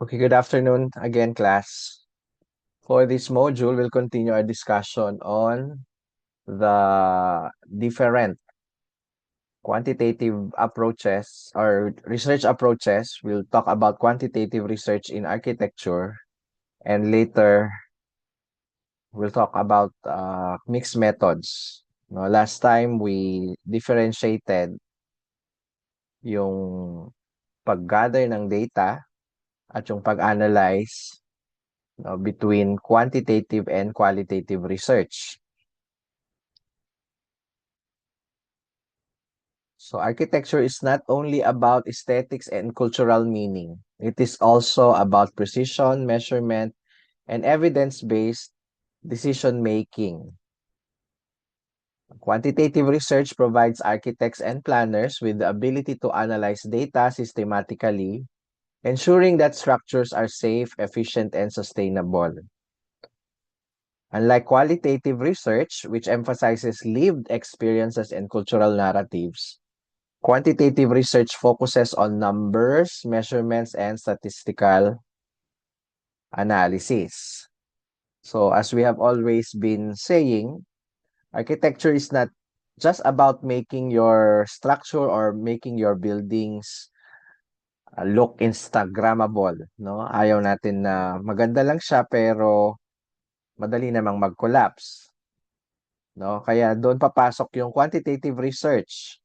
Okay, good afternoon again, class. For this module, we'll continue our discussion on the different quantitative approaches or research approaches. We'll talk about quantitative research in architecture, and later we'll talk about mixed methods. No, last time we differentiated yung pag-gather ng data at yung pag-analyze, no, between quantitative and qualitative research. So architecture is not only about aesthetics and cultural meaning. It is also about precision, measurement, and evidence-based decision making. Quantitative research provides architects and planners with the ability to analyze data systematically, ensuring that structures are safe, efficient, and sustainable. Unlike qualitative research, which emphasizes lived experiences and cultural narratives, quantitative research focuses on numbers, measurements, and statistical analysis. So, as we have always been saying, architecture is not just about making your structure or making your buildings look Instagrammable, no? Ayaw natin na maganda lang siya pero madali namang mag-collapse, no? Kaya doon papasok yung quantitative research.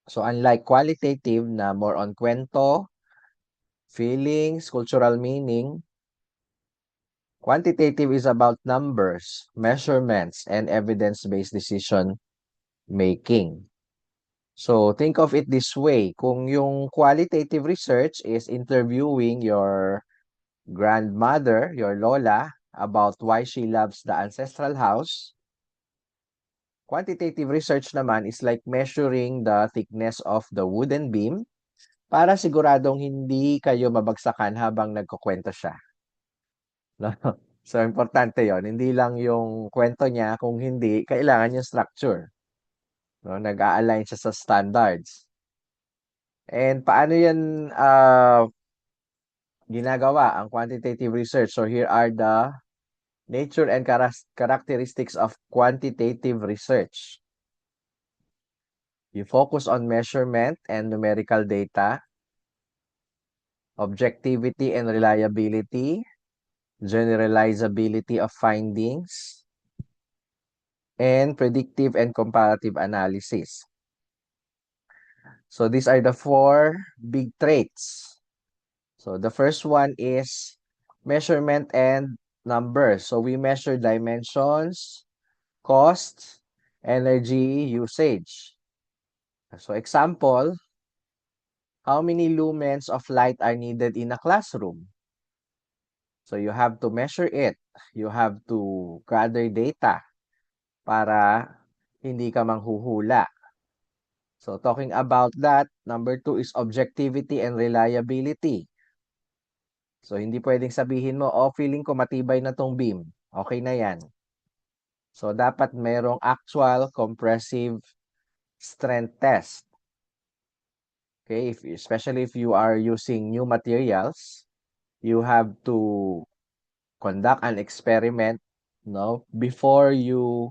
So, unlike qualitative na more on kwento, feelings, cultural meaning, quantitative is about numbers, measurements, and evidence-based decision making. So think of it this way, kung yung qualitative research is interviewing your grandmother, your lola, about why she loves the ancestral house, quantitative research naman is like measuring the thickness of the wooden beam para siguradong hindi kayo mabagsakan habang nagkukwento siya. No? So, importante yon. Hindi lang yung kwento niya, kung hindi, kailangan yung structure. No? Nag-a-align siya sa standards. And paano yan ginagawa, ang quantitative research? So, here are the nature and characteristics of quantitative research. You focus on measurement and numerical data, objectivity and reliability, generalizability of findings, and predictive and comparative analysis. So these are the four big traits. So the first one is measurement and numbers. So we measure dimensions, costs, energy usage. So example, how many lumens of light are needed in a classroom? So you have to measure it. You have to gather data para hindi ka manghuhula. So talking about that, number 2 is objectivity and reliability. So hindi pwedeng sabihin mo, oh, feeling ko matibay na tong beam. Okay na yan. So dapat mayroong actual compressive strength test. Okay, especially if you are using new materials, you have to conduct an experiment, no, before you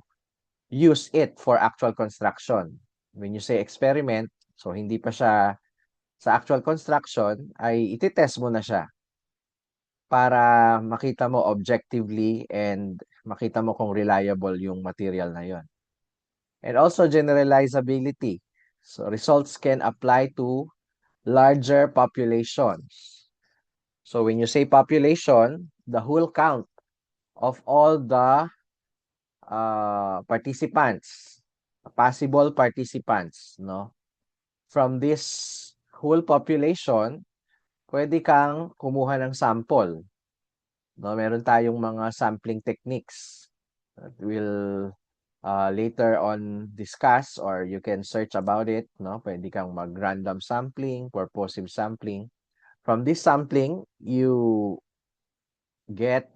use it for actual construction. When you say experiment, so hindi pa siya sa actual construction, ay ititest mo na siya para makita mo objectively and makita mo kung reliable yung material na yon. And also generalizability. So results can apply to larger populations. So when you say population, the whole count of all the participants, possible participants, no? From this whole population, pwede kang kumuha ng sample. No, meron tayong mga sampling techniques that we'll later on discuss, or you can search about it, no? Pwede kang mag-random sampling, purposive sampling. From this sampling, you get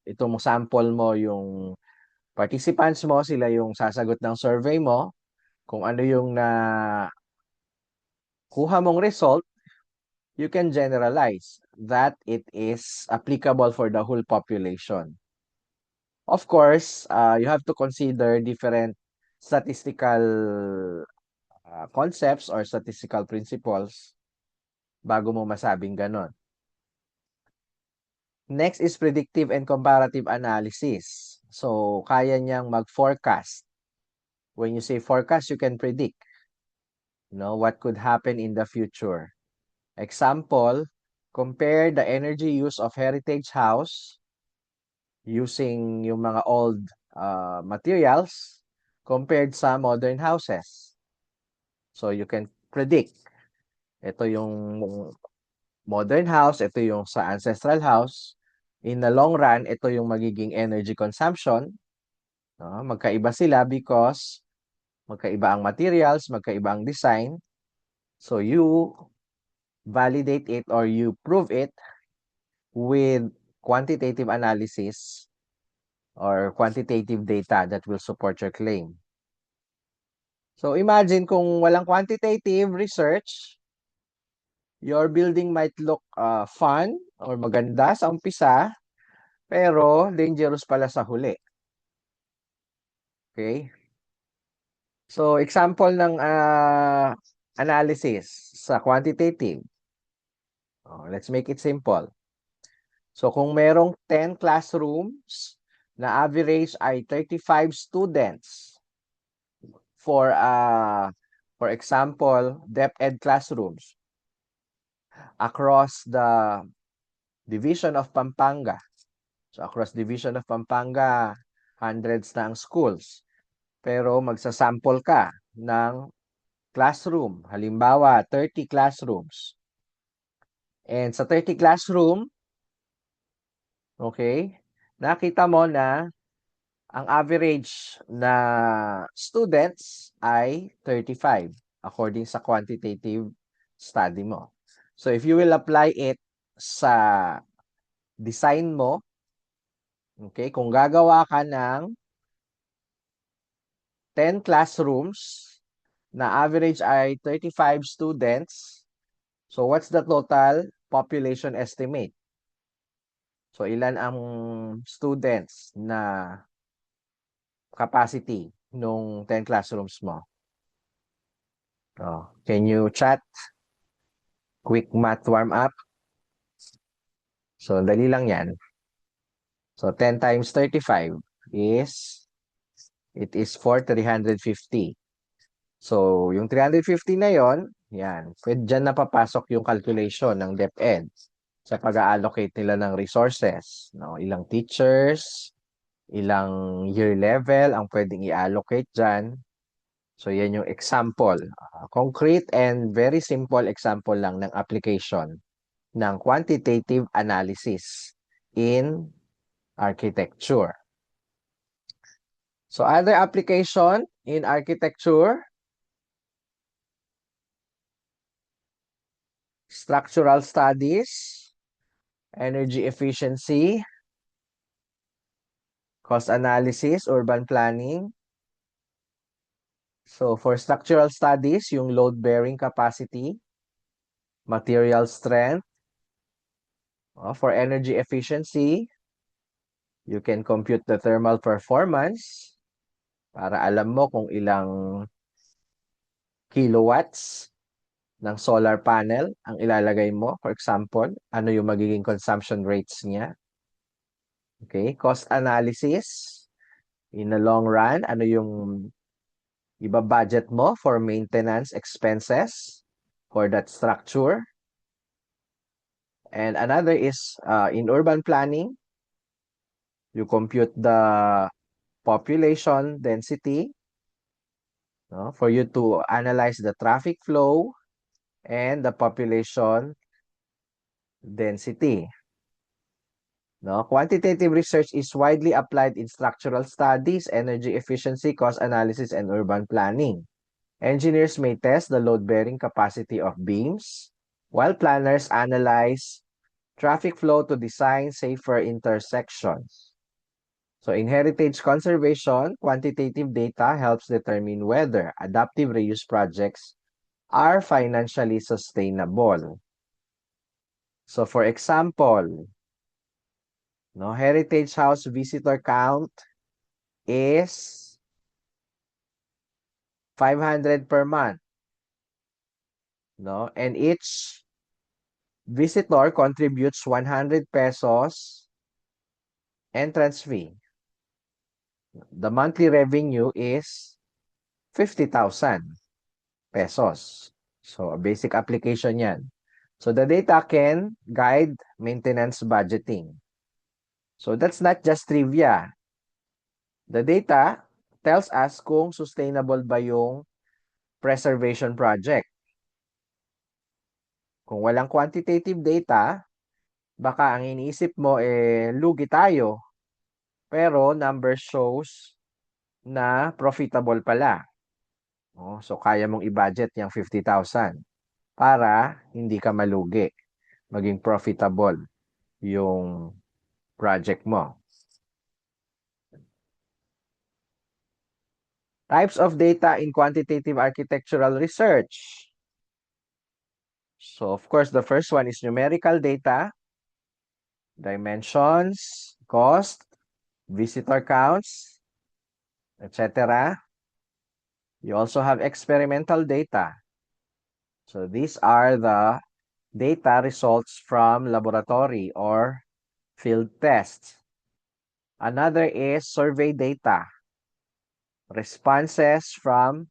ito mo sample mo yung participants mo, sila yung sasagot ng survey mo, kung ano yung na kuha mong result, you can generalize. that it is applicable for the whole population. Of course, you have to consider different statistical concepts or statistical principles bago mo masabing ganon. Next is predictive and comparative analysis. So, kaya niyang mag-forecast. When you say forecast, you can predict, what could happen in the future. Example, compare the energy use of heritage house using yung mga old materials compared sa modern houses. So, you can predict. Ito yung modern house, ito yung sa ancestral house. In the long run, ito yung magiging energy consumption. Magkaiba sila because magkaiba ang materials, magkaiba ang design. So, you validate it or you prove it with quantitative analysis or quantitative data that will support your claim. So, imagine kung walang quantitative research, your building might look fun or maganda sa umpisa, pero dangerous pala sa huli. Okay? So, example ng analysis sa quantitative. Let's make it simple. So, kung merong 10 classrooms na average ay 35 students for example, DepEd classrooms across the Division of Pampanga. So, across Division of Pampanga, hundreds na ang schools. Pero magsasample ka ng classroom. Halimbawa, 30 classrooms. And sa 30 classroom, okay, nakita mo na ang average na students ay 35 according sa quantitative study mo. So, if you will apply it sa design mo, okay, kung gagawa ka ng 10 classrooms na average ay 35 students, so what's the total population estimate? So, ilan ang students na capacity nung 10 classrooms mo? Can you chat? Quick math warm up. So, dali lang yan. So, 10 times 35 it is for 350. So, yung 350 na yon, yan, dyan na papasok yung calculation ng DepEd sa pag-allocate nila ng resources. Ilang teachers, ilang year level ang pwedeng i-allocate dyan. So, yan yung example. Concrete and very simple example lang ng application ng quantitative analysis in architecture. So, other application in architecture, structural studies, energy efficiency, cost analysis, urban planning. So, for structural studies, yung load-bearing capacity, material strength. For energy efficiency, you can compute the thermal performance para alam mo kung ilang kilowatts ng solar panel ang ilalagay mo. For example, ano yung magiging consumption rates niya. Okay, cost analysis. In the long run, ano yung iba-budget mo for maintenance expenses for that structure. And another is in urban planning, you compute the population density for you to analyze the traffic flow and the population density. Quantitative research is widely applied in structural studies, energy efficiency, cost analysis, and urban planning. Engineers may test the load-bearing capacity of beams, while planners analyze traffic flow to design safer intersections. So in heritage conservation, quantitative data helps determine whether adaptive reuse projects are financially sustainable. So for example, no, Heritage House visitor count is 500 per month, no? And each visitor contributes 100 pesos entrance fee. The monthly revenue is 50,000 pesos. So, a basic application yan. So, the data can guide maintenance budgeting. So, that's not just trivia. The data tells us kung sustainable ba yung preservation project. Kung walang quantitative data, baka ang iniisip mo lugi tayo, pero number shows na profitable pala. Oh, so kaya mong i-budget yung 50,000 para hindi ka malugi, maging profitable yung project mo. Types of data in quantitative architectural research. So of course, the first one is numerical data, dimensions, cost, visitor counts, etc. You also have experimental data. So these are the data results from laboratory or field tests. Another is survey data. Responses from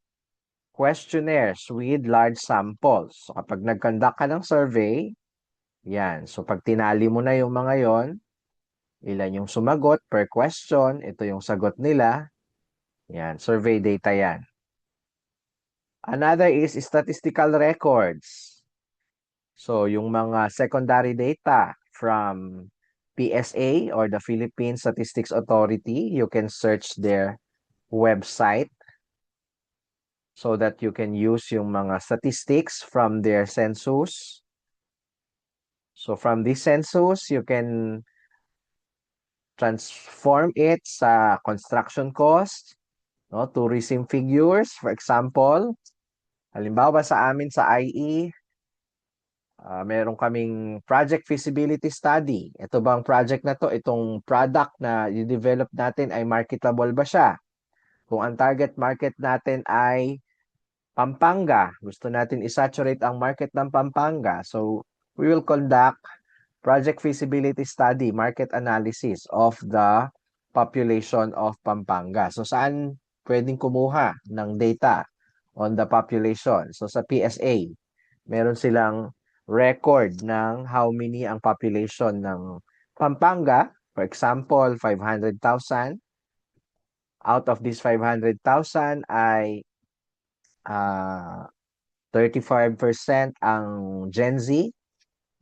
questionnaires with large samples. So kapag nag-conduct ka ng survey, yan. So pag tinali mo na yung mga yon, ilan yung sumagot per question, ito yung sagot nila, yan, survey data yan. Another is statistical records. So yung mga secondary data from PSA or the Philippine Statistics Authority, you can search their website so that you can use yung mga statistics from their census. So from this census, you can transform it sa construction cost, no, tourism figures. For example, halimbawa sa amin sa IE, meron kaming project feasibility study. Ito bang project na to, itong product na i-develop natin ay marketable ba siya? Kung ang target market natin ay Pampanga, gusto natin i-saturate ang market ng Pampanga. So, we will conduct project feasibility study, market analysis of the population of Pampanga. So, saan pwedeng kumuha ng data on the population? So, sa PSA, meron silang record ng how many ang population ng Pampanga. For example, 500,000. Out of this 500,000 ay 35% ang Gen Z.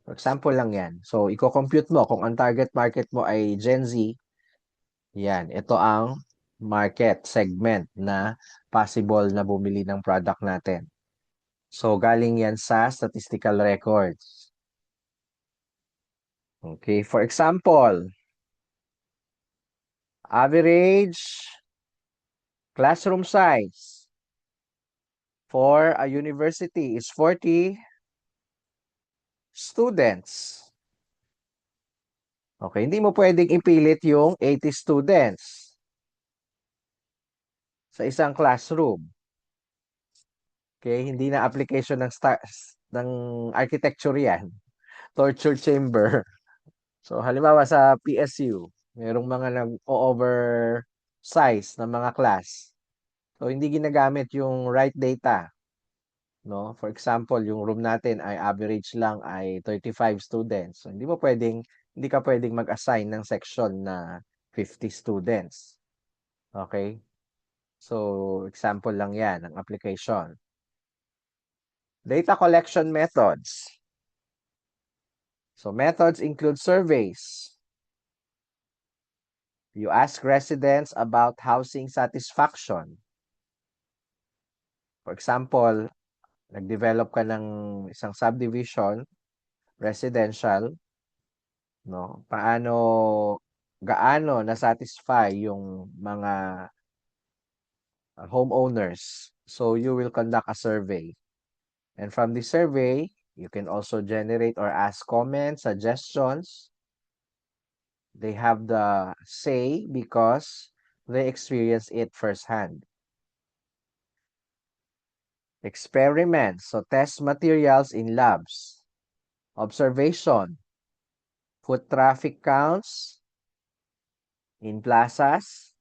For example lang yan. So, i-compute mo kung ang target market mo ay Gen Z, yan, ito ang market segment na possible na bumili ng product natin. So, galing yan sa statistical records. Okay, for example, average classroom size for a university is 40 students. Okay, hindi mo pwedeng ipilit yung 80 students sa isang classroom. Okay, hindi na application ng architecture yan. Torture chamber. So halimbawa sa PSU, merong mga nag-oversize ng mga class. So hindi ginagamit yung right data, no? For example, yung room natin ay average lang ay 35 students. So hindi ka pwedeng mag-assign ng section na 50 students. Okay? So example lang 'yan ng application. Data collection methods. So methods include surveys. You ask residents about housing satisfaction. For example, nag-develop ka ng isang subdivision, residential, no? Gaano na-satisfy yung mga homeowners. So you will conduct a survey. And from the survey, You can also generate or ask comments, suggestions. They have the say because they experience it firsthand. Experiments, so test materials in labs. Observation, foot traffic counts in plazas,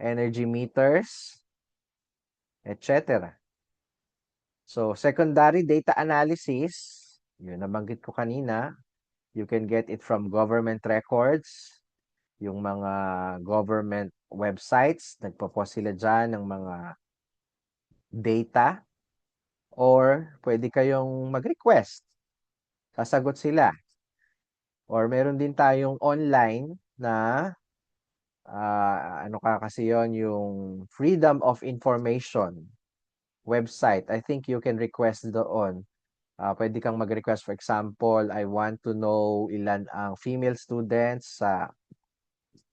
energy meters, etc. So, secondary data analysis, yun nabanggit ko kanina, you can get it from government records, yung mga government websites, nagpo-post sila dyan ng mga data, or pwede kayong mag-request, sasagot sila. Or meron din tayong online na, ano ka kasi yon, yung Freedom of Information website. I think you can request doon. Pwede kang mag-request. For example, I want to know ilan ang female students sa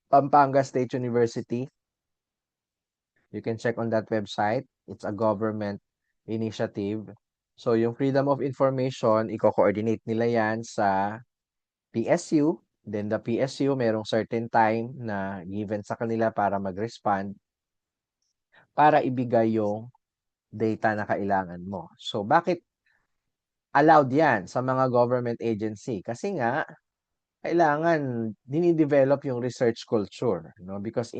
Pampanga State University. You can check on that website. It's a government initiative. So, yung Freedom of Information, i-coordinate nila yan sa PSU. Then, the PSU, merong certain time na given sa kanila para mag-respond para ibigay yung data na kailangan mo. So, bakit allowed yan sa mga government agency? Kasi nga, kailangan dinidevelop yung research culture, no? Because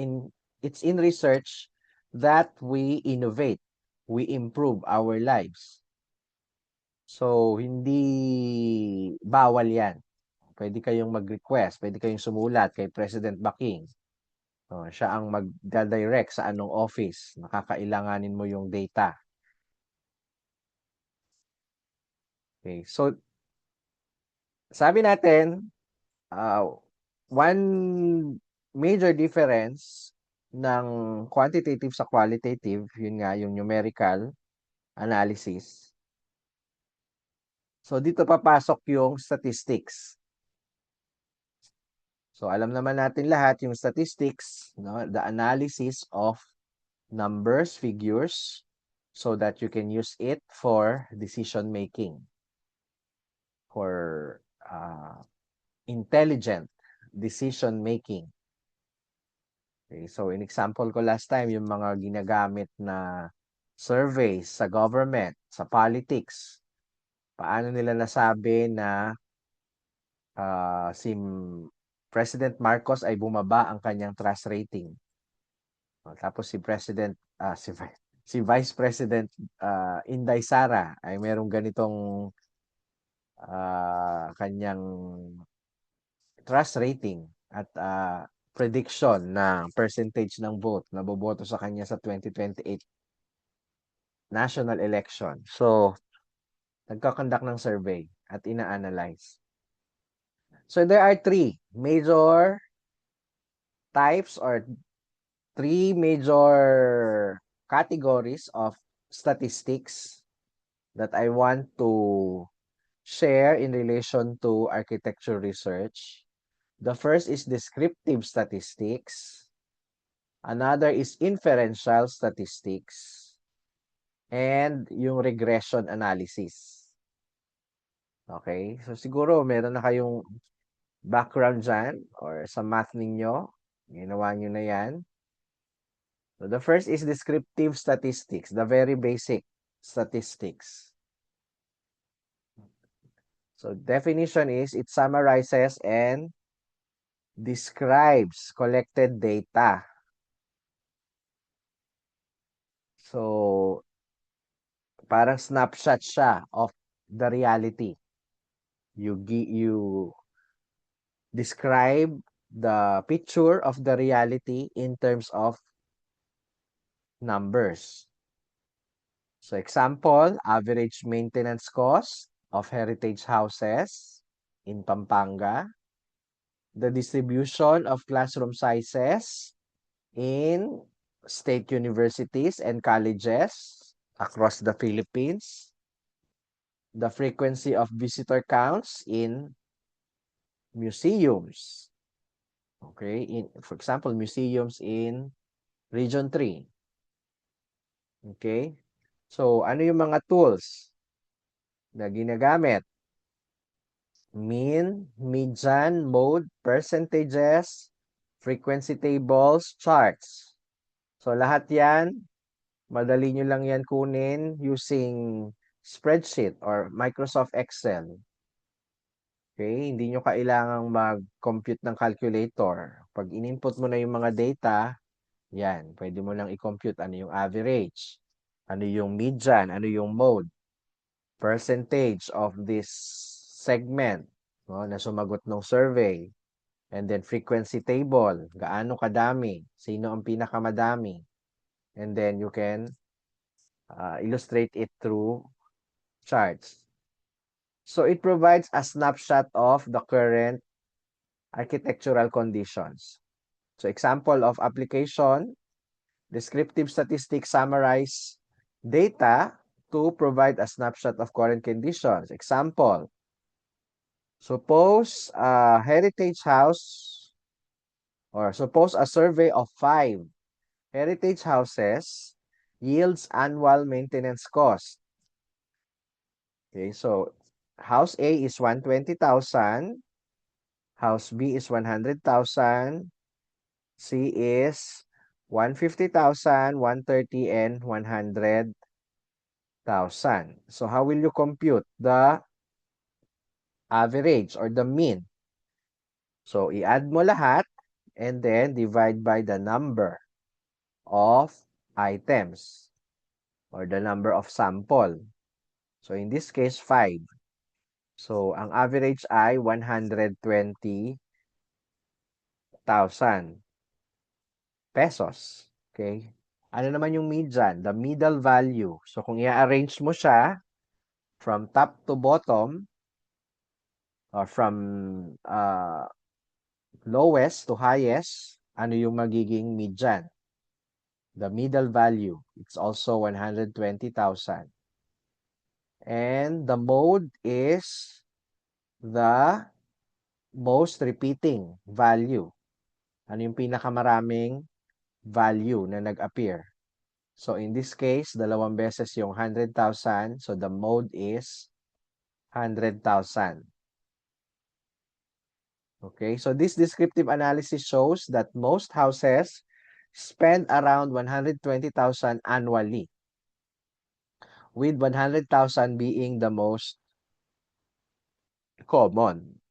it's in research that we innovate, we improve our lives. So, hindi bawal yan. Pwede kayong mag-request, pwede kayong sumulat kay President Baking. Siya ang mag-direct sa anong office. Nakakailanganin mo yung data. Okay. So, sabi natin, one major difference ng quantitative sa qualitative, yun nga, yung numerical analysis. So, dito papasok yung statistics. So, alam naman natin lahat yung statistics, no? The analysis of numbers, figures, so that you can use it for decision making, for intelligent decision making. Okay, so, in example ko last time, yung mga ginagamit na surveys sa government, sa politics, paano nila nasabi na si President Marcos ay bumaba ang kanyang trust rating. Tapos si President, si Vice President Inday Sara ay merong ganitong kanyang trust rating at prediction na percentage ng vote na boboto sa kanya sa 2028 national election. So, nagkakonduct ng survey at ina-analyze. So, there are three major types or three major categories of statistics that I want to share in relation to architecture research. The first is descriptive statistics. Another is inferential statistics. And yung regression analysis. Okay? So siguro meron na kayong background dyan or sa math ninyo. Ginawa nyo na yan. So the first is descriptive statistics, the very basic statistics. So definition is it summarizes and describes collected data. So parang snapshot siya of the reality. You describe the picture of the reality in terms of numbers. So example, average maintenance cost of heritage houses in Pampanga, the distribution of classroom sizes in state universities and colleges across the Philippines, the frequency of visitor counts in museums. Okay, for example, museums in Region 3. Okay? So, ano yung mga tools na ginagamit. Mean, median, mode, percentages, frequency tables, charts. So lahat yan, madali nyo lang yan kunin using spreadsheet or Microsoft Excel. Okay, hindi nyo kailangang mag-compute ng calculator. Pag in-input mo na yung mga data, yan, pwede mo lang i-compute ano yung average, ano yung median, ano yung mode, percentage of this segment, no, na sumagot ng survey, and then frequency table, gaano kadami, sino ang pinakamadami, and then you can illustrate it through charts. So it provides a snapshot of the current architectural conditions. So example of application, descriptive statistics summarize data to provide a snapshot of current conditions. Example, suppose a heritage house or suppose a survey of 5 heritage houses yields annual maintenance cost. Okay, so house A is 120,000, house B is 100,000, C is 150,000, 130, and 100,000. So how will you compute the average or the mean? So i-add mo lahat and then divide by the number of items or the number of sample. So in this case, 5. So ang average ay 120,000 pesos. Okay? Ano naman yung median? The middle value. So kung i-arrange mo siya from top to bottom or from lowest to highest, ano yung magiging median? The middle value, it's also 120,000. And the mode is the most repeating value. Ano yung pinakamaraming value na nag-appear? So in this case, dalawang beses yung 100,000. So the mode is 100,000. Okay, so this descriptive analysis shows that most houses spend around 120,000 annually, with 100,000 being the most common.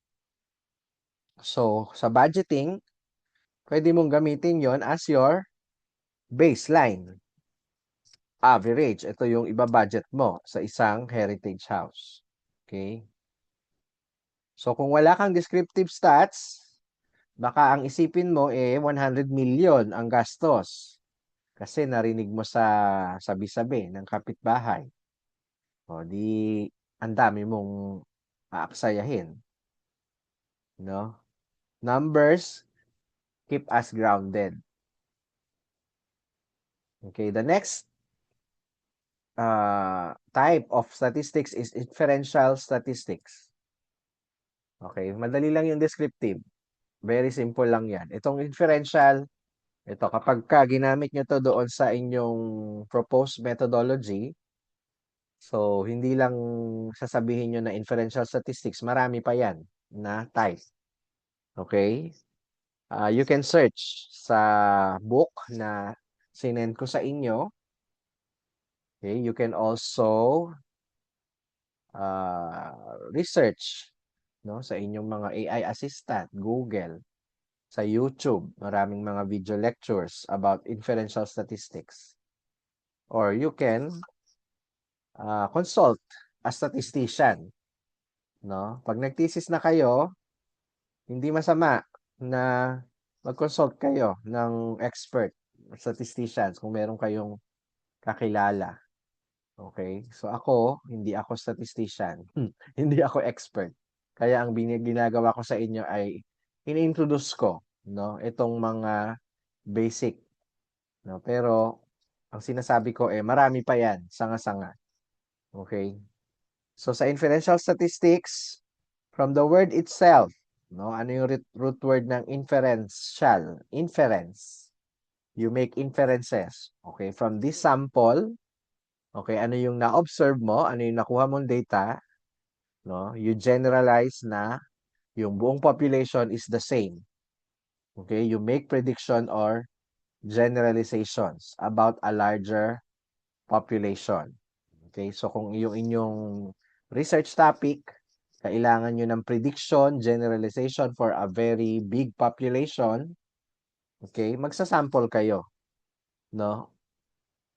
So, sa budgeting, pwede mong gamitin yon as your baseline. Average, ito yung iba-budget mo sa isang heritage house. Okay? So, kung wala kang descriptive stats, baka ang isipin mo 100 million ang gastos. Kasi narinig mo sa sabi-sabi ng kapitbahay. O di, ang dami mong aaksayahin. No? Numbers keep us grounded. Okay, the next type of statistics is inferential statistics. Okay, madali lang yung descriptive. Very simple lang yan. Itong inferential, ito, kapag ginamit nyo to doon sa inyong proposed methodology, so hindi lang sasabihin nyo na inferential statistics, marami pa yan na type. Okay? You can search sa book na sinend ko sa inyo. Okay? You can also research, no, sa inyong mga AI assistant, Google, sa YouTube, maraming mga video lectures about inferential statistics. Or you can consult a statistician, no? Pag nagthesis na kayo, hindi masama na mag-consult kayo ng expert statisticians kung meron kayong kakilala. Okay? So ako, hindi ako statistician. Hindi ako expert. Kaya ang ginagawa ko sa inyo ay ini-introduce ko, no, itong mga basic, no. Pero ang sinasabi ko marami pa 'yan, sanga-sanga. Okay? So sa inferential statistics, from the word itself, no, ano yung root word ng inferential? Inference. You make inferences. Okay? From this sample, okay, ano yung na-observe mo, ano yung nakuha mong data, no? You generalize na yung buong population is the same. Okay? You make prediction or generalizations about a larger population. Okay? So kung yung inyong research topic, kailangan nyo ng prediction, generalization for a very big population, okay? Magsasample kayo, no?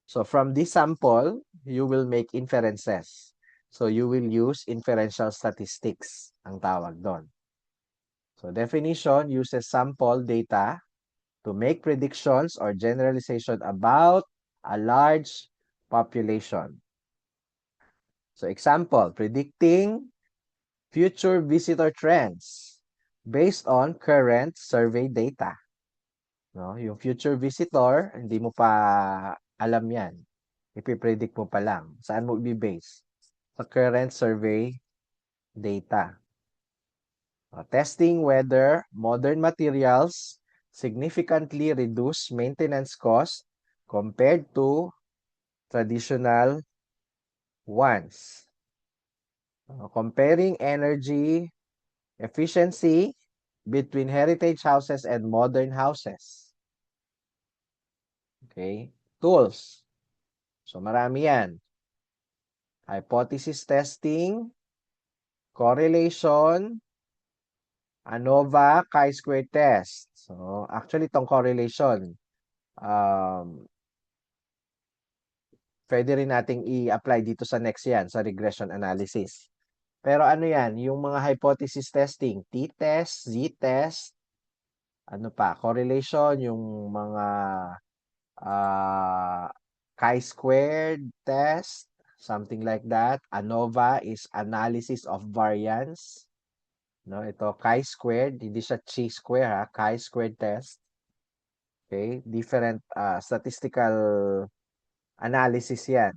So from this sample, you will make inferences. So you will use inferential statistics, ang tawag doon. So definition uses sample data to make predictions or generalization about a large population. So example, predicting future visitor trends based on current survey data. No, yung future visitor, hindi mo pa alam 'yan. Ipipredict mo pa lang. Saan mo i-base? Sa current survey data. Testing whether modern materials significantly reduce maintenance cost compared to traditional ones. Comparing energy efficiency between heritage houses and modern houses. Okay? Tools. So marami yan. Hypothesis testing, correlation, ANOVA, chi-square test. So actually itong correlation, pwede rin nating i-apply dito sa next yan, sa regression analysis. Pero ano yan, yung mga hypothesis testing, t-test, z-test, ano pa, correlation, yung mga chi-squared test, something like that. ANOVA is analysis of variance. No, ito chi-squared, hindi siya chi-square ha, chi-squared test. Okay, different statistical analysis 'yan.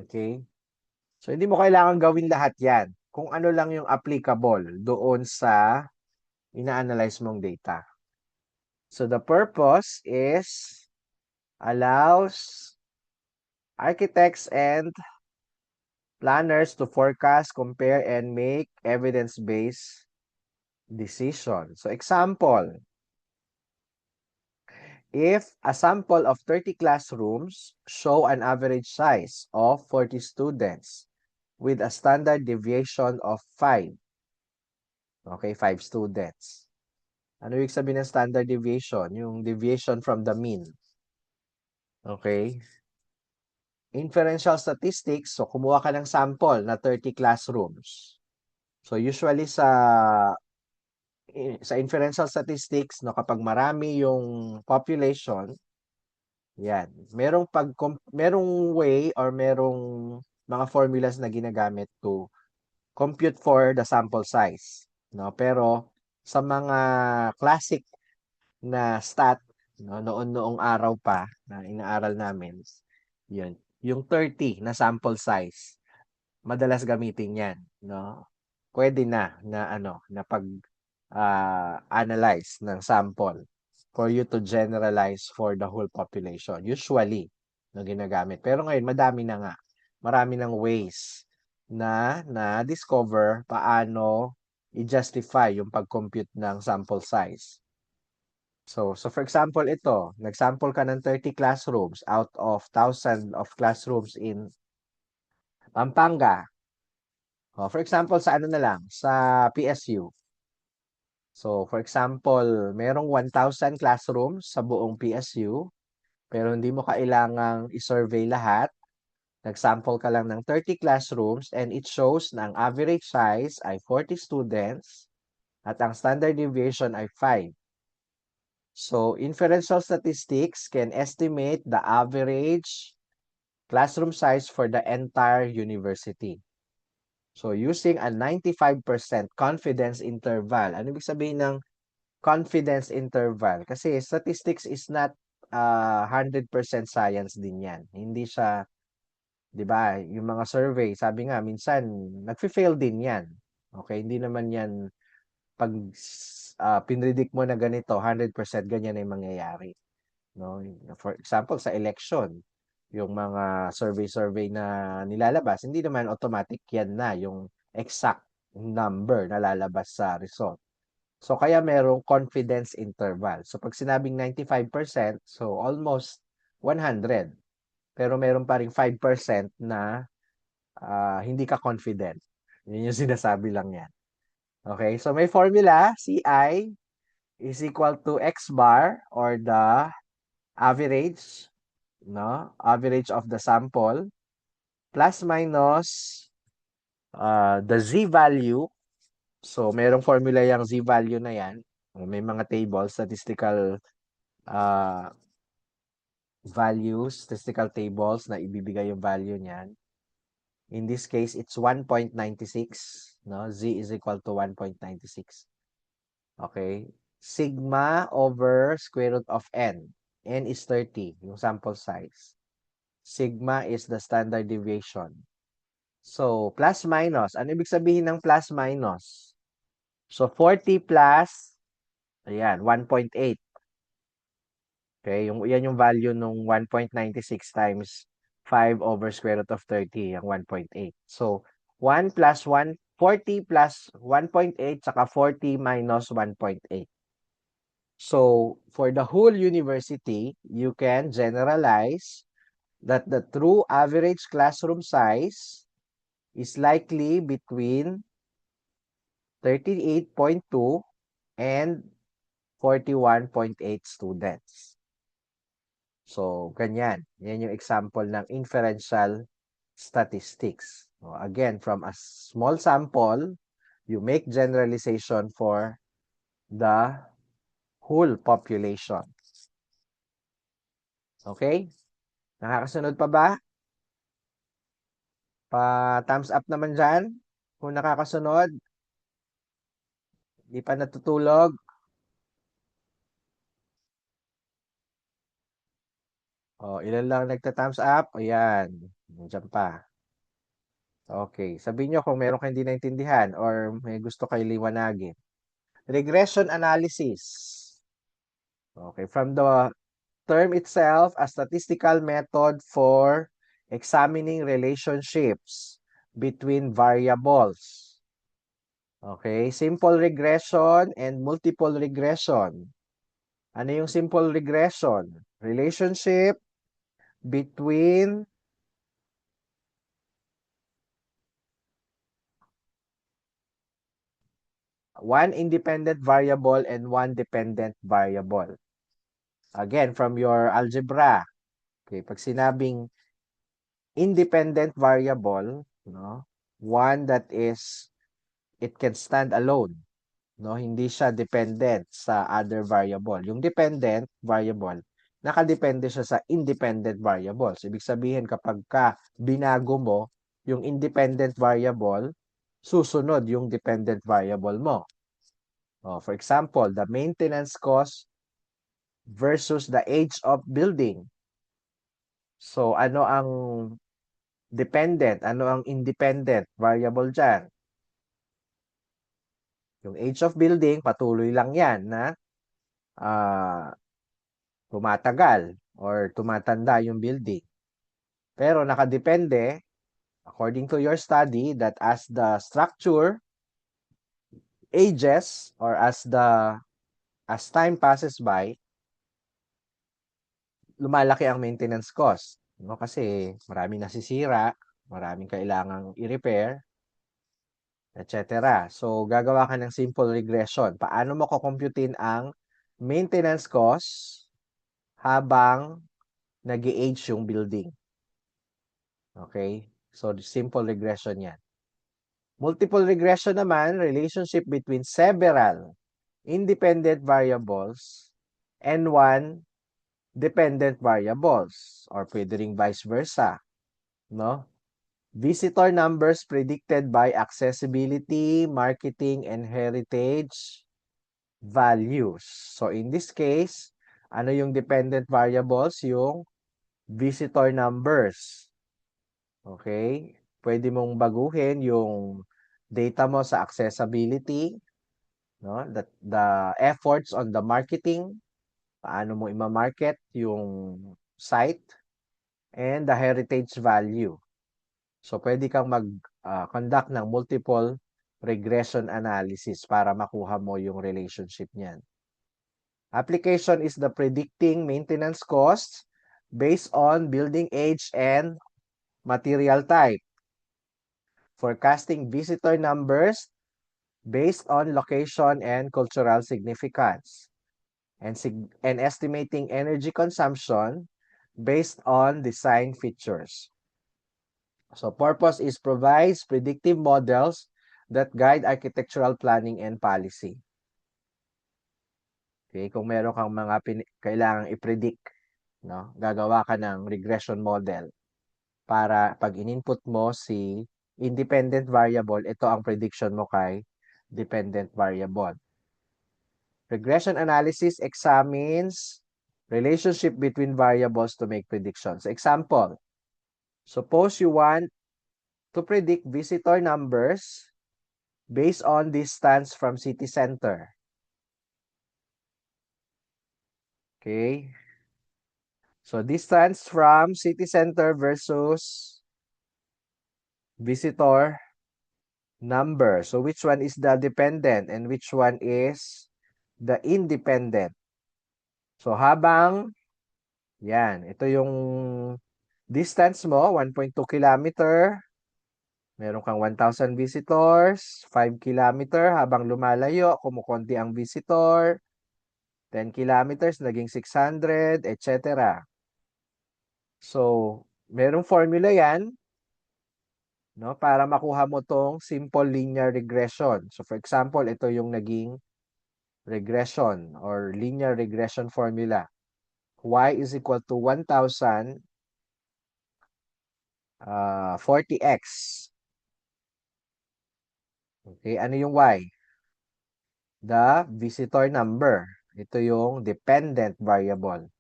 Okay? So hindi mo kailangan gawin lahat 'yan. Kung ano lang yung applicable doon sa ina-analyze mong data. So the purpose is allows architects and planners to forecast, compare, and make evidence-based decisions. So example, if a sample of 30 classrooms show an average size of 40 students with a standard deviation of 5, okay, 5 students. Ano ibig sabihin ng standard deviation? Yung deviation from the mean. Okay? Inferential statistics, so kumuha ka ng sample na 30 classrooms. So usually sa inferential statistics, no, kapag marami yung population, yan, merong way or merong mga formulas na ginagamit to compute for the sample size, no? Pero sa mga classic na stat, no, noong araw pa na inaaral namin, yun, yung 30 na sample size, madalas gamitin 'yan, no? Pwede na ano, na pag analyze ng sample for you to generalize for the whole population. Usually, no, ginagamit. Pero ngayon, madami na nga. Marami ng ways na-discover paano i-justify yung pag-compute ng sample size. So for example, ito, nag-sample ka ng 30 classrooms out of 1,000 of classrooms in Pampanga. For example, sa ano na lang, sa PSU. So for example, merong 1,000 classrooms sa buong PSU, pero hindi mo kailangang i-survey lahat. Nag-sample ka lang ng 30 classrooms and it shows na ang average size ay 40 students at ang standard deviation ay 5. So, inferential statistics can estimate the average classroom size for the entire university. So, using a 95% confidence interval. Ano ibig sabihin ng confidence interval? Kasi statistics is not 100% science din yan. Hindi siya, di ba, yung mga survey, sabi nga, minsan, nagfi-fail din yan. Okay, hindi naman yan, pag pinredict mo na ganito, 100% ganyan ay mangyayari. No? For example, sa election, yung mga survey na nilalabas, hindi naman automatic yan na yung exact number na lalabas sa result. So, kaya merong confidence interval. So, pag sinabing 95%, so almost 100. Pero meron pa ring 5% na hindi ka confident. Yun yung sinasabi lang yan. Okay, so may formula, CI is equal to X bar or the average, no? Average of the sample plus minus the Z value. So, merong formula yung Z value na yan. May mga table, statistical uh, values, statistical tables na ibibigay yung value niyan. In this case, it's 1.96. No? Z is equal to 1.96. Okay? Sigma over square root of n. N is 30, yung sample size. Sigma is the standard deviation. So, plus minus. Ano ibig sabihin ng plus minus? So, 40 plus, ayan, 1.8. Okay, yan yung value nung 1.96 times 5 over square root of 30, yung 1.8. So, 1 plus 1, 40 plus 1.8, saka 40 minus 1.8. So, for the whole university, you can generalize that the true average classroom size is likely between 38.2 and 41.8 students. So, ganyan. Yan yung example ng inferential statistics. Again, from a small sample, you make generalization for the whole population. Okay? Nakakasunod pa ba? Pa-thumbs up naman dyan. Kung nakakasunod, di pa natutulog. Ilan lang nagta-thumbs up? Ayan. Diyan pa. Okay. Sabihin nyo kung meron kayong hindi naintindihan or may gusto kayo liwanagin. Regression analysis. Okay. From the term itself, a statistical method for examining relationships between variables. Okay. Simple regression and multiple regression. Ano yung simple regression? Relationship between one independent variable and one dependent variable. Again, from your algebra. Okay, pag sinabing independent variable, no, one that is it can stand alone, no, hindi siya dependent sa other variable. Yung dependent variable, nakadepende siya sa independent variables. Ibig sabihin kapag binago mo yung independent variable, susunod yung dependent variable mo. For example, the maintenance cost versus the age of building. So, ano ang dependent? Ano ang independent variable dyan? Yung age of building, patuloy lang yan na tumatagal or tumatanda yung building. Pero nakadepende, according to your study, that as the structure ages or as time passes by, lumalaki ang maintenance cost. No? Kasi maraming nasisira, maraming kailangang i-repair, etc. So, gagawa ka ng simple regression. Paano mo kukumputin ang maintenance cost habang nag-age yung building? Okay? So, simple regression yan. Multiple regression naman, relationship between several independent variables and one dependent variables or pwede ring vice versa, no? Visitor numbers predicted by accessibility, marketing, and heritage values. So in this case, ano yung dependent variables? Yung visitor numbers. Okay? Pwede mong baguhin yung data mo sa accessibility, no? The efforts on the marketing, paano mo i-market yung site, and the heritage value. So, pwede kang mag-conduct ng multiple regression analysis para makuha mo yung relationship niyan. Application is the predicting maintenance costs based on building age and material type. Forecasting visitor numbers based on location and cultural significance. And estimating energy consumption based on design features. So purpose is provides predictive models that guide architectural planning and policy. Okay, kung meron kang mga kailangang i-predict, no? Gagawa ka ng regression model para pag in-input mo si independent variable, ito ang prediction mo kay dependent variable. Regression analysis examines relationship between variables to make predictions. Example, suppose you want to predict visitor numbers based on distance from city center. Okay. So distance from city center versus visitor number. So which one is the dependent and which one is the independent? So habang, yan, ito yung distance mo, 1.2 kilometer. Meron kang 1,000 visitors, 5 kilometer. Habang lumalayo, kumukonti ang visitor. 10 kilometers, naging 600, etc. So, merong formula yan, no, para makuha mo tong simple linear regression. So, for example, ito yung naging regression or linear regression formula. Y is equal to 1,000 40x. Okay, ano yung Y? The visitor number. Ito yung dependent variable.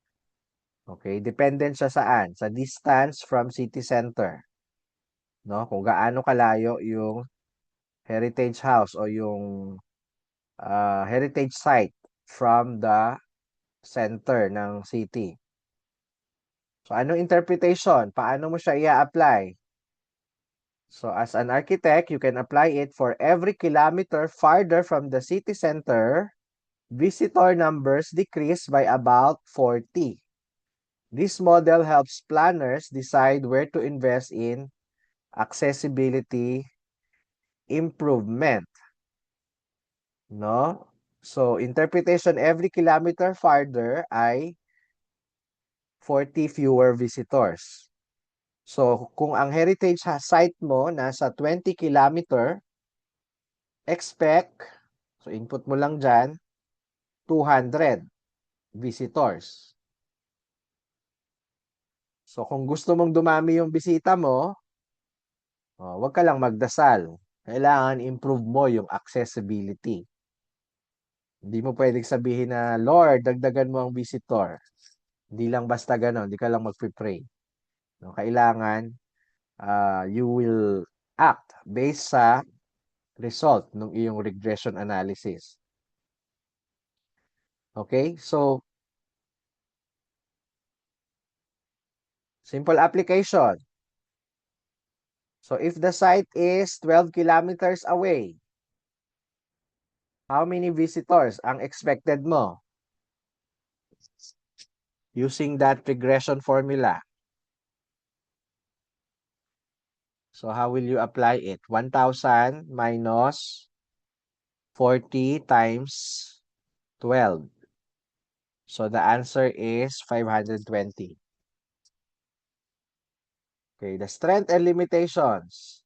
Okay, dependent siya saan? Sa distance from city center. No, kung gaano kalayo yung heritage house o yung heritage site from the center ng city. So, anong interpretation? Paano mo siya i-apply? So, as an architect, you can apply it for every kilometer farther from the city center, visitor numbers decrease by about 40. This model helps planners decide where to invest in accessibility improvement. No? So, interpretation every kilometer farther ay 40 fewer visitors. So, kung ang heritage site mo nasa 20 kilometer, expect, so input mo lang dyan, 200 visitors. So, kung gusto mong dumami yung bisita mo, wag ka lang magdasal. Kailangan improve mo yung accessibility. Hindi mo pwedeng sabihin na, Lord, dagdagan mo ang visitor. Hindi lang basta gano'n, hindi ka lang mag-pray. No, kailangan you will act based sa result ng iyong regression analysis. Okay? So, simple application. So, if the site is 12 kilometers away, how many visitors ang expected mo? Using that regression formula. So, how will you apply it? 1,000 minus 40 times 12. So, the answer is 520. Okay, the strength and limitations.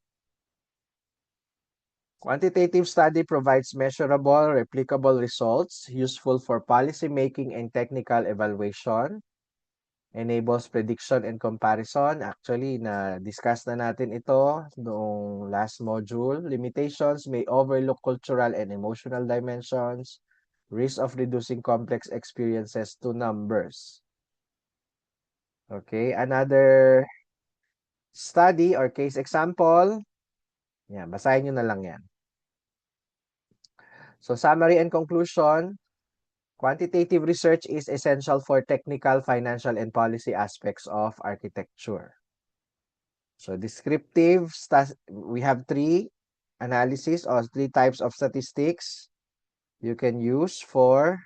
Quantitative study provides measurable, replicable results useful for policy making and technical evaluation. Enables prediction and comparison. Actually, na-discuss na natin ito noong last module. Limitations may overlook cultural and emotional dimensions. Risk of reducing complex experiences to numbers. Okay, another study or case example. Yan, basahin nyo na lang yan. So, summary and conclusion. Quantitative research is essential for technical, financial, and policy aspects of architecture. So, descriptive, we have 3. analysis or three types of statistics you can use for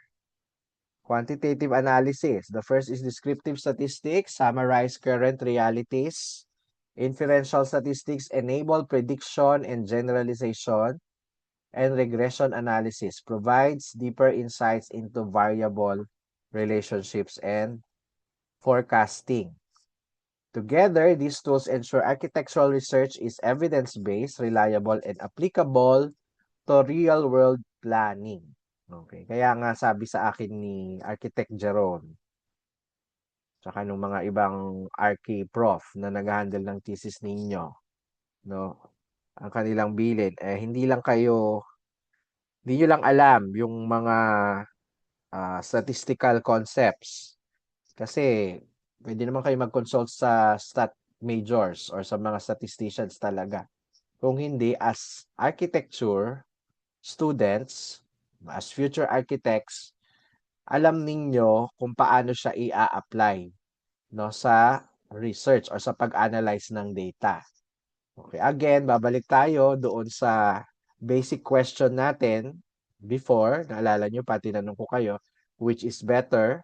quantitative analysis. The first is descriptive statistics, summarize current realities. Inferential statistics enable prediction and generalization. And regression analysis provides deeper insights into variable relationships and forecasting. Together, these tools ensure architectural research is evidence-based, reliable, and applicable to real-world planning. Okay. Kaya nga sabi sa akin ni Architect Jeron, tsaka nung mga ibang archi-prof na nag-handle ng thesis ninyo, no, ang kanilang bilin, hindi nyo lang alam yung mga statistical concepts. Kasi, pwede naman kayo mag-consult sa stat majors or sa mga statisticians talaga. Kung hindi, as architecture students, as future architects, alam ninyo kung paano siya i-apply, no, sa research or sa pag-analyze ng data. Okay, again, babalik tayo doon sa basic question natin before. Naalala nyo pa, tinanong ko kayo, which is better,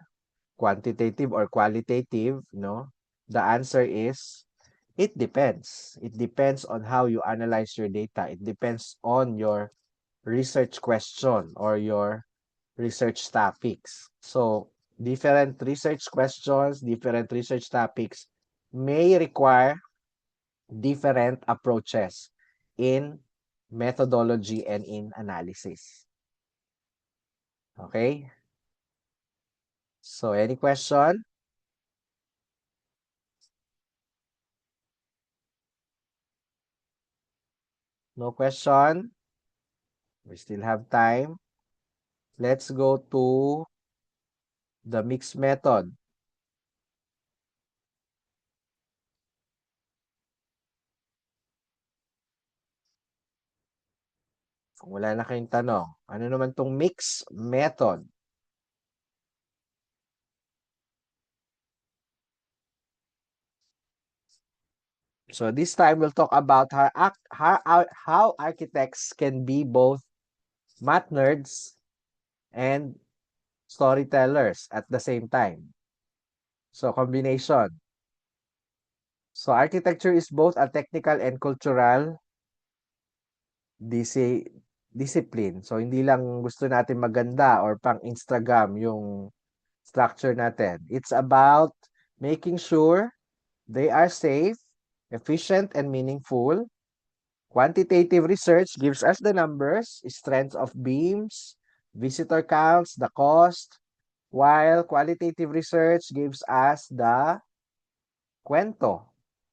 quantitative or qualitative, no? The answer is, it depends. It depends on how you analyze your data. It depends on your research question or your research topics. So, different research questions, different research topics may require different approaches in methodology and in analysis. Okay? So, any question? No question? We still have time. Let's go to the mixed method. Kung wala na kayong tanong, ano naman tong mixed method? So this time we'll talk about how architects can be both math nerds and storytellers at the same time. So combination. So architecture is both a technical and cultural discipline. So hindi lang gusto natin maganda or pang Instagram yung structure natin. It's about making sure they are safe, efficient, and meaningful. Quantitative research gives us the numbers, strength of beams, visitor counts, the cost, while qualitative research gives us the kwento,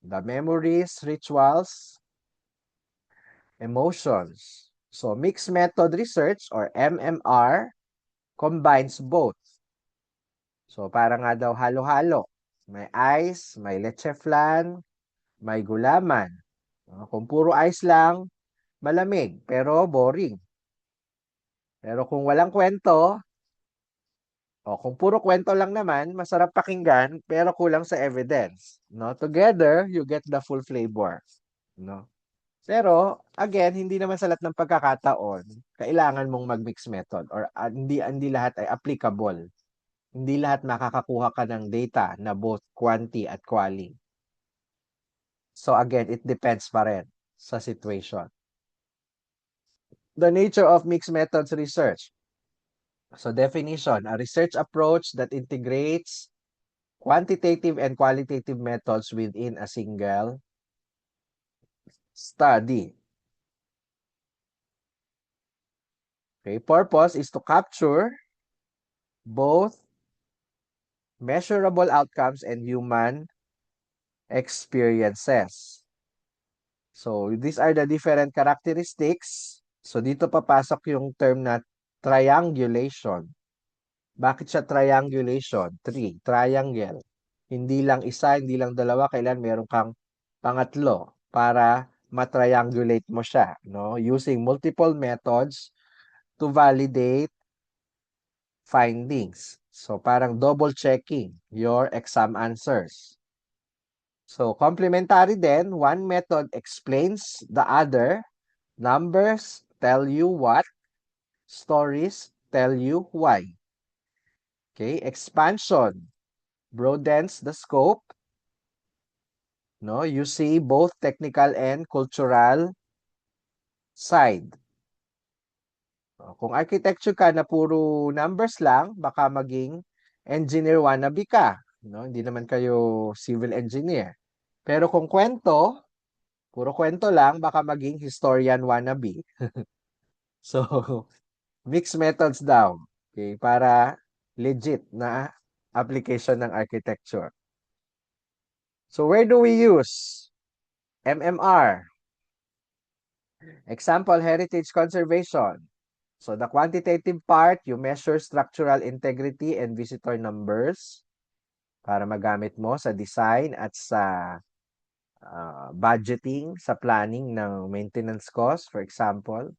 the memories, rituals, emotions. So mixed method research or MMR combines both. So para nga daw halo-halo. May ice, may leche flan, may gulaman. Kung puro ice lang, malamig pero boring. Pero kung walang kwento, kung puro kwento lang naman, masarap pakinggan pero kulang sa evidence, no? Together, you get the full flavor, no? Pero again, hindi naman sa lahat ng pagkakataon kailangan mong mag-mix method or hindi lahat ay applicable. Hindi lahat makakakuha ka ng data na both quanti at quali. So again, it depends pa rin sa situation. The nature of mixed methods research. So definition, a research approach that integrates quantitative and qualitative methods within a single study. Okay, purpose is to capture both measurable outcomes and human experiences. So, these are the different characteristics. So, dito papasok yung term na triangulation. Bakit siya triangulation? Triangle. Hindi lang isa, hindi lang dalawa, kailan meron kang pangatlo para matriangulate mo siya, no? Using multiple methods to validate findings. So, parang double checking your exam answers. So, complementary then, one method explains the other Numbers tell you what, stories tell you why. Okay, expansion broadens the scope. No, you see both technical and cultural side. Kung architecture ka na puro numbers lang, baka maging engineer wannabe ka. No, hindi naman kayo civil engineer. Pero kung kwento, puro kwento lang, baka maging historian wannabe. So, mixed methods daw. Okay, para legit na application ng architecture. So, where do we use MMR? Example, heritage conservation. So, the quantitative part, you measure structural integrity and visitor numbers para magamit mo sa design at sa budgeting, sa planning ng maintenance cost, for example.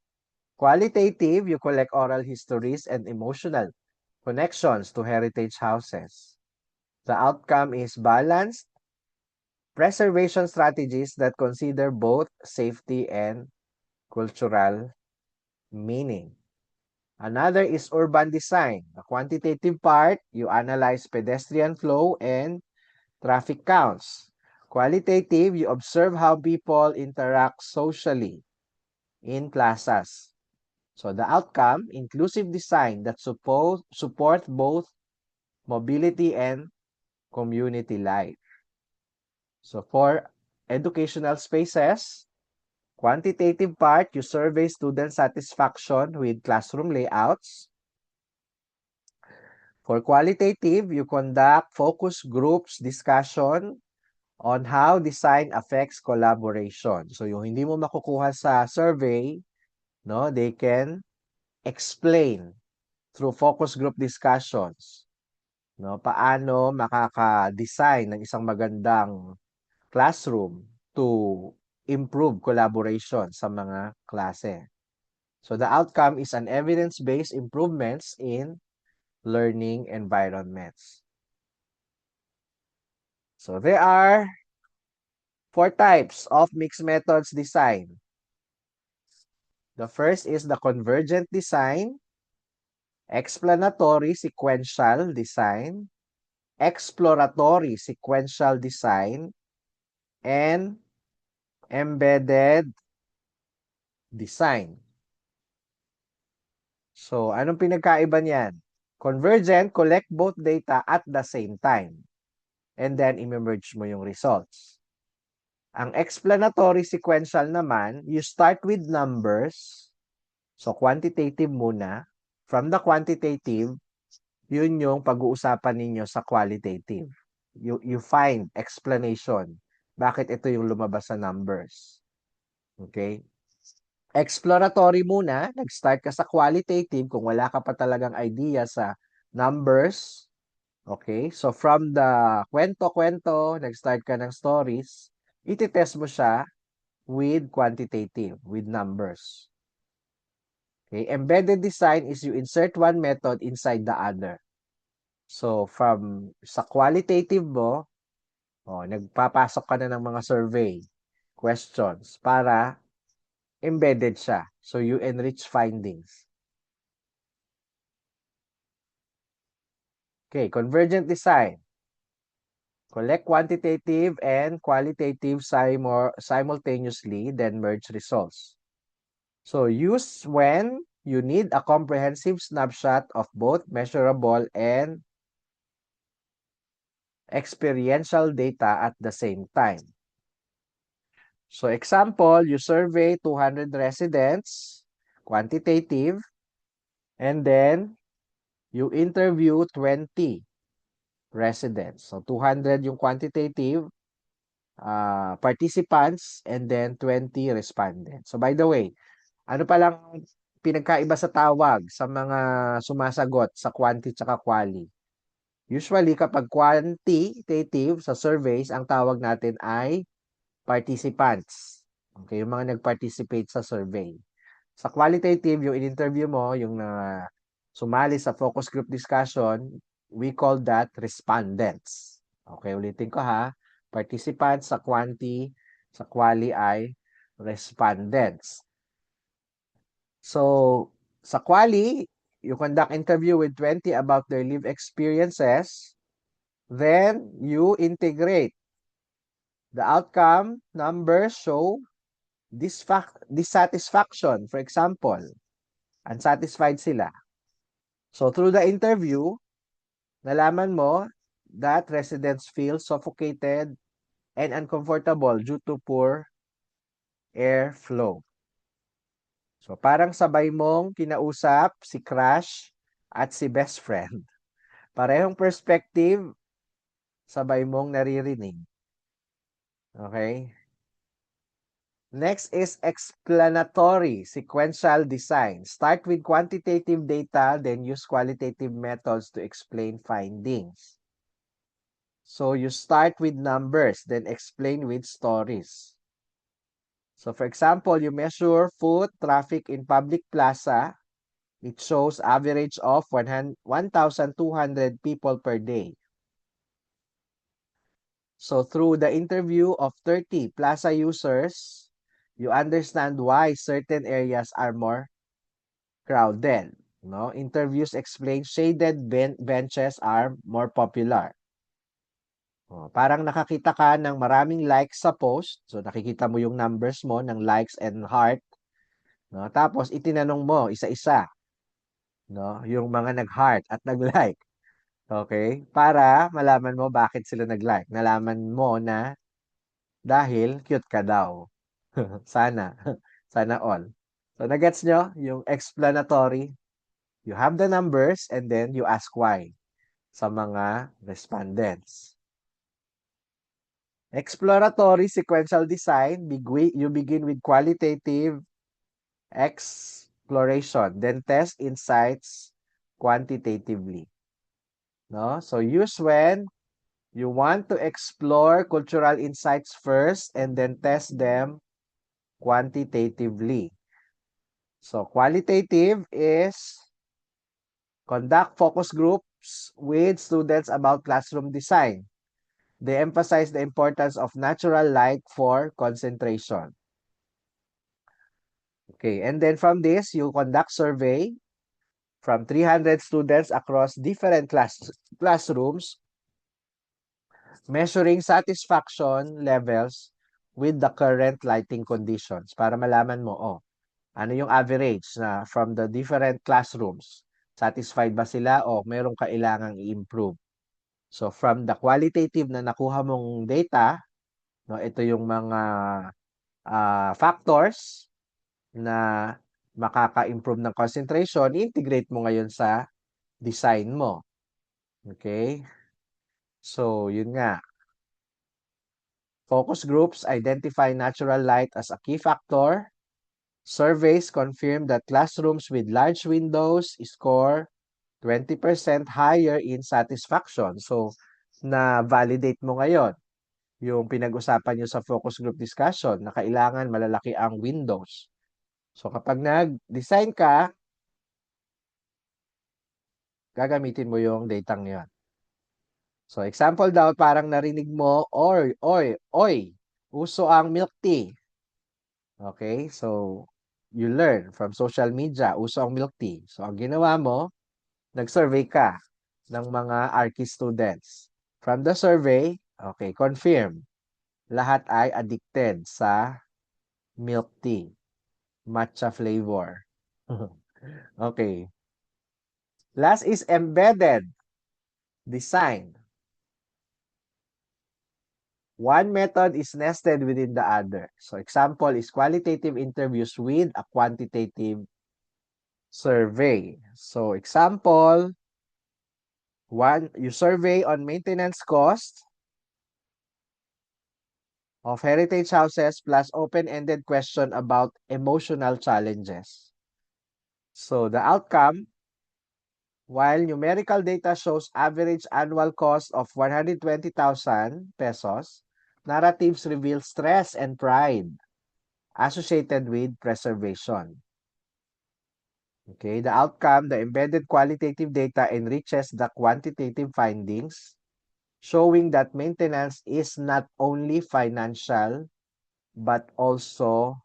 Qualitative, you collect oral histories and emotional connections to heritage houses. The outcome is balanced preservation strategies that consider both safety and cultural meaning. Another is urban design. The quantitative part, you analyze pedestrian flow and traffic counts. Qualitative, you observe how people interact socially in plazas. So the outcome, inclusive design that support both mobility and community life. So for educational spaces, quantitative part, you survey student satisfaction with classroom layouts. For qualitative, you conduct focus groups discussion on how design affects collaboration. So yung hindi mo makukuha sa survey, no, they can explain through focus group discussions, no, paano makaka-design ng isang magandang classroom to improve collaboration sa mga klase. So the outcome is an evidence-based improvements in learning environments. So there are 4 types of mixed methods design. The first is the convergent design, explanatory sequential design, exploratory sequential design, and embedded design. So, anong pinagkaiba niyan? Convergent, collect both data at the same time. And then, i-merge mo yung results. Ang explanatory sequential naman, you start with numbers. So, quantitative muna. From the quantitative, yun yung pag-uusapan ninyo sa qualitative. You find explanation. Bakit ito yung lumabas sa numbers? Okay? Exploratory muna, nag-start ka sa qualitative kung wala ka pa talagang idea sa numbers. Okay? So from the kwento-kwento, nag-start ka ng stories, iti-test mo siya with quantitative, with numbers. Okay? Embedded design is you insert one method inside the other. So from sa qualitative mo, nagpapasok ka na ng mga survey questions para embedded siya. So you enrich findings. Okay, convergent design. Collect quantitative and qualitative simultaneously, then merge results. So use when you need a comprehensive snapshot of both measurable and experiential data at the same time. So example, you survey 200 residents, quantitative, and then you interview 20 residents. So 200 yung quantitative participants and then 20 respondents. So by the way, ano palang pinagkaiba sa tawag sa mga sumasagot sa quanti at quali? Usually kapag quantitative sa surveys, ang tawag natin ay participants. Okay, yung mga nag-participate sa survey. Sa qualitative, yung in-interview mo, yung sumali sa focus group discussion, we call that respondents. Okay, ulitin ko ha. Participants sa quanti, sa quali ay respondents. So, sa quali, you conduct interview with 20 about their live experiences. Then, you integrate. The outcome numbers show dissatisfaction. For example, unsatisfied sila. So, through the interview, nalaman mo that residents feel suffocated and uncomfortable due to poor airflow. So, parang sabay mong kinausap si crush at si best friend. Parehong perspective, sabay mong naririnig. Okay? Next is explanatory sequential design. Start with quantitative data, then use qualitative methods to explain findings. So you start with numbers, then explain with stories. So for example, you measure foot traffic in public plaza. It shows average of 1,200 people per day. So through the interview of 30 plaza users, you understand why certain areas are more crowded. No? Interviews explain shaded benches are more popular. Parang nakakita ka ng maraming likes sa post. So nakikita mo yung numbers mo ng likes and heart. No? Tapos itinanong mo isa-isa, no? Yung mga nag-heart at nag-like. Okay? Para malaman mo bakit sila nag-like. Nalaman mo na dahil cute ka daw. Sana. Sana all. So nagets nyo yung explanatory? You have the numbers and then you ask why sa mga respondents. Exploratory sequential design, you begin with qualitative exploration, then test insights quantitatively. No? So use when you want to explore cultural insights first and then test them quantitatively. So qualitative is conduct focus groups with students about classroom design. They emphasize the importance of natural light for concentration. Okay, and then from this, you conduct survey from 300 students across different classrooms, measuring satisfaction levels with the current lighting conditions para malaman mo, ano yung average na from the different classrooms. Satisfied ba sila o merong kailangang i-improve? So from the qualitative na nakuha mong data, no, ito yung mga factors na makaka-improve ng concentration, integrate mo ngayon sa design mo. Okay? So, yun nga. Focus groups identify natural light as a key factor. Surveys confirm that classrooms with large windows score 20% higher in satisfaction. So, na-validate mo ngayon yung pinag-usapan nyo sa focus group discussion na kailangan malalaki ang windows. So, kapag nag-design ka, gagamitin mo yung datang yun. So, example daw, parang narinig mo, oy, uso ang milk tea. Okay? So, you learn from social media, uso ang milk tea. So, ang ginawa mo, nag-survey ka ng mga Archi students. From the survey, okay, confirm. Lahat ay addicted sa milk tea. Matcha flavor. Okay. Last is embedded design. One method is nested within the other. So example is qualitative interviews with a quantitative survey. So example, you survey on maintenance cost of heritage houses plus open-ended question about emotional challenges. So the outcome, while numerical data shows average annual cost of 120,000 pesos, narratives reveal stress and pride associated with preservation. Okay, the outcome, the embedded qualitative data enriches the quantitative findings, showing that maintenance is not only financial, but also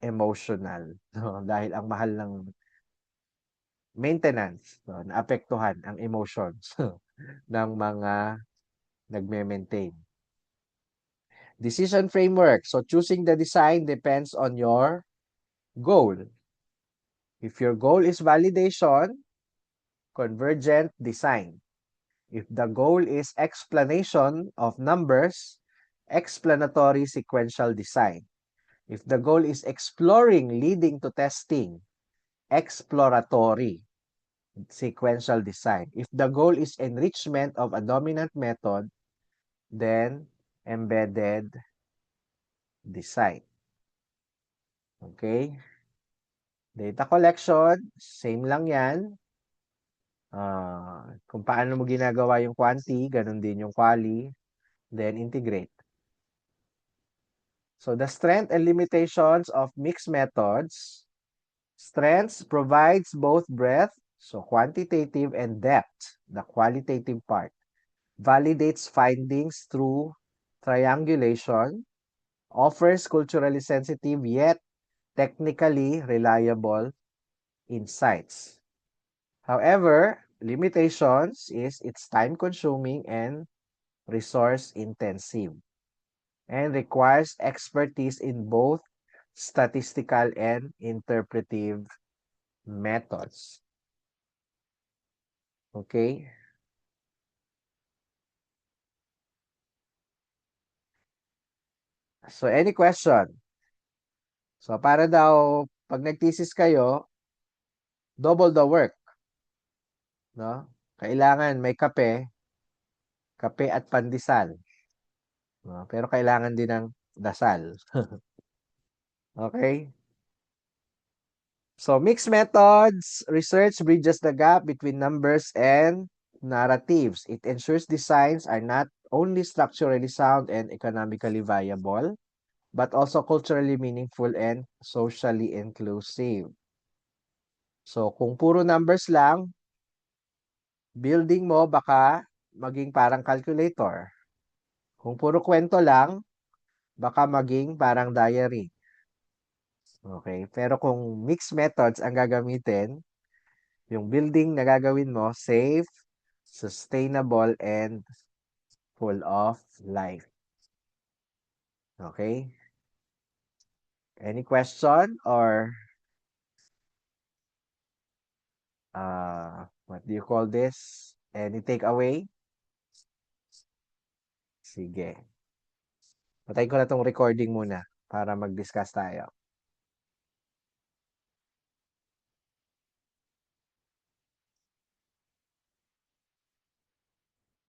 emotional. No? Dahil ang mahal ng maintenance, no? Naapektuhan ang emotions ng mga nagme-maintain. Decision framework. So choosing the design depends on your goal. If your goal is validation, convergent design. If the goal is explanation of numbers, explanatory sequential design. If the goal is exploring leading to testing, exploratory sequential design. If the goal is enrichment of a dominant method, then embedded design. Okay? Data collection, same lang yan. Kung paano mo ginagawa yung quanti, ganun din yung quali. Then integrate. So the strength and limitations of mixed methods. Strengths provides both breadth, so quantitative, and depth, the qualitative part. Validates findings through triangulation. Offers culturally sensitive yet technically reliable insights. However, limitations is it's time consuming and resource intensive and requires expertise in both statistical and interpretive methods. Okay? So any question? So para daw pag nagthesis kayo, double the work, no? Kailangan may kape, kape at pandesal. No? Pero kailangan din ng dasal. Okay? So mixed methods, research bridges the gap between numbers and narratives. It ensures designs are not only structurally sound and economically viable, but also culturally meaningful and socially inclusive. So kung puro numbers lang, building mo baka maging parang calculator. Kung puro kwento lang, baka maging parang diary. Okay? Pero kung mixed methods ang gagamitin, yung building na gagawin mo, safe, sustainable, and full of life. Okay? Any question or what do you call this? Any takeaway? Sige. Patayin ko na tong recording muna para mag-discuss tayo.